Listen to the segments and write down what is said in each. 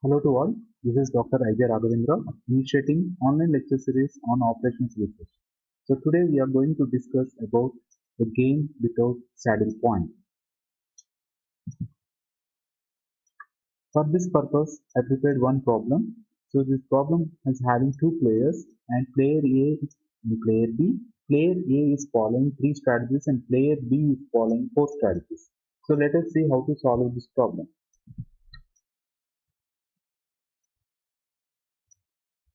Hello to all. This is Dr. Ajay Raghavendra, initiating online lecture series on operations research. So today we are going to discuss about a game without saddle point. For this purpose, I prepared one problem. So this problem is having two players and player A and player B. Player A is following three strategies and player B is following four strategies. So let us see how to solve this problem.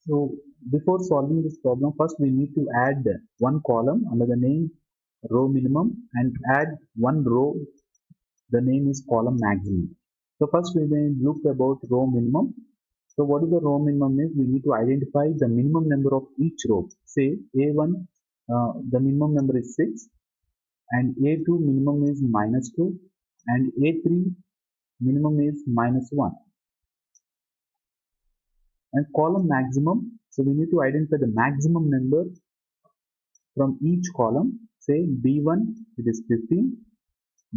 So before solving this problem, first we need to add one column under the name row minimum and add one row, the name is column maximum. So first we may look about row minimum. So what is the row minimum is we need to identify the minimum number of each row. Say A1, the minimum number is 6 and A2 minimum is -2 and A3 minimum is -1. And column maximum, so we need to identify the maximum number from each column. Say B1 it is 15,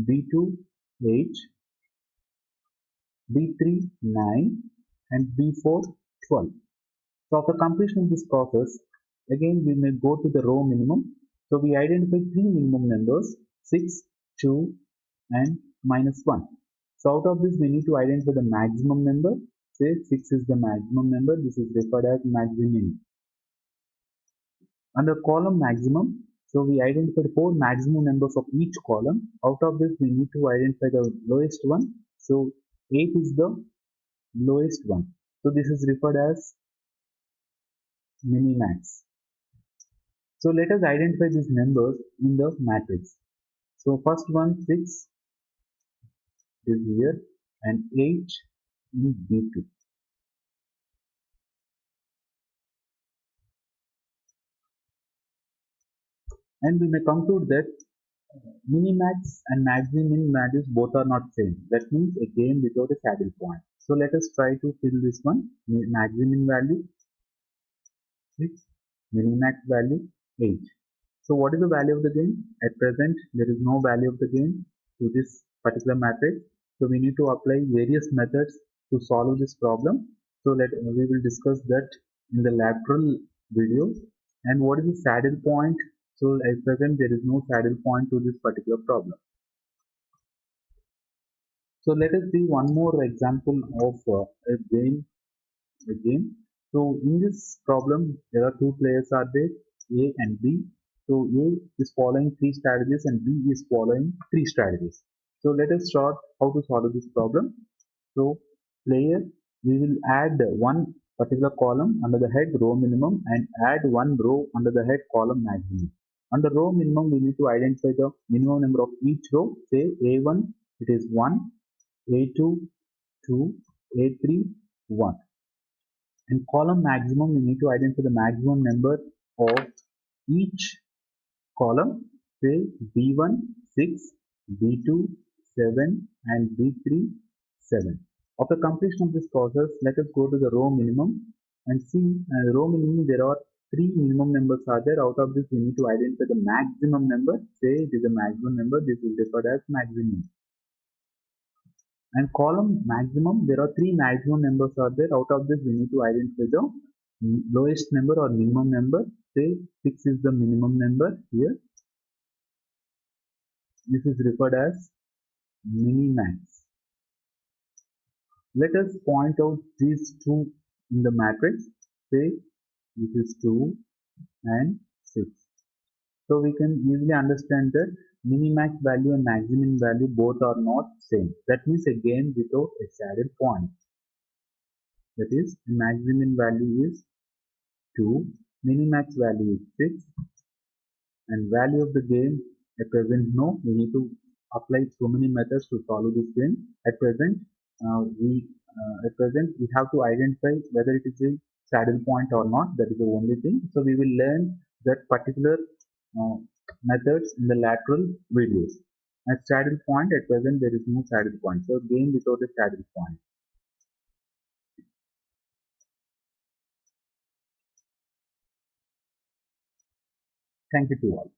B2 8, B3 9 and B4 12. So after completion of this process, again we may go to the row minimum. So we identify three minimum numbers 6, 2 and -1. So out of this we need to identify the maximum number. Say 6 is the maximum number. This is referred as maximum. Under column maximum, so we identified four maximum numbers of each column. Out of this, we need to identify the lowest one. So 8 is the lowest one. So this is referred as minimax. So let us identify these numbers in the matrix. So first one 6 is here and 8 in B2. And we may conclude that minimax and maximum values both are not same. That means a game without a saddle point. So let us try to fill this one. Maximum value 6, minimax value 8. So what is the value of the game? At present there is no value of the game to this particular matrix. So we need to apply various methods to solve this problem. So we will discuss that in the lateral video. And what is the saddle point? So at present there is no saddle point to this particular problem. So let us see one more example of a game. So in this problem, there are two players are there, A and B. So A is following three strategies and B is following three strategies. So let us start how to solve this problem. So player, we will add one particular column under the head row minimum and add one row under the head column maximum. Under row minimum, we need to identify the minimum number of each row. Say A1, it is 1, A2, 2, A3, 1. In column maximum, we need to identify the maximum number of each column. Say B1 6, B2 7 and B3 7. After completion of this process, let us go to the row minimum and see row minimum there are three minimum numbers are there. Out of this we need to identify the maximum number. Say it is a maximum number, this is referred as maximum. And column maximum, there are three maximum numbers are there. Out of this we need to identify the lowest number or minimum number. Say 6 is the minimum number here. This is referred as minimax. Let us point out these two in the matrix. Say this is 2 and 6. So we can easily understand that minimax value and maximum value both are not same. That means again without a saddle point. That is maximum value is 2, minimax value is 6 and value of the game at present no. We need to apply so many methods to solve this game. At present we have to identify whether it is a saddle point or not. That is the only thing. So we will learn that particular methods in the lateral videos. At saddle point, at present there is no saddle point. So game without a saddle point. Thank you to all.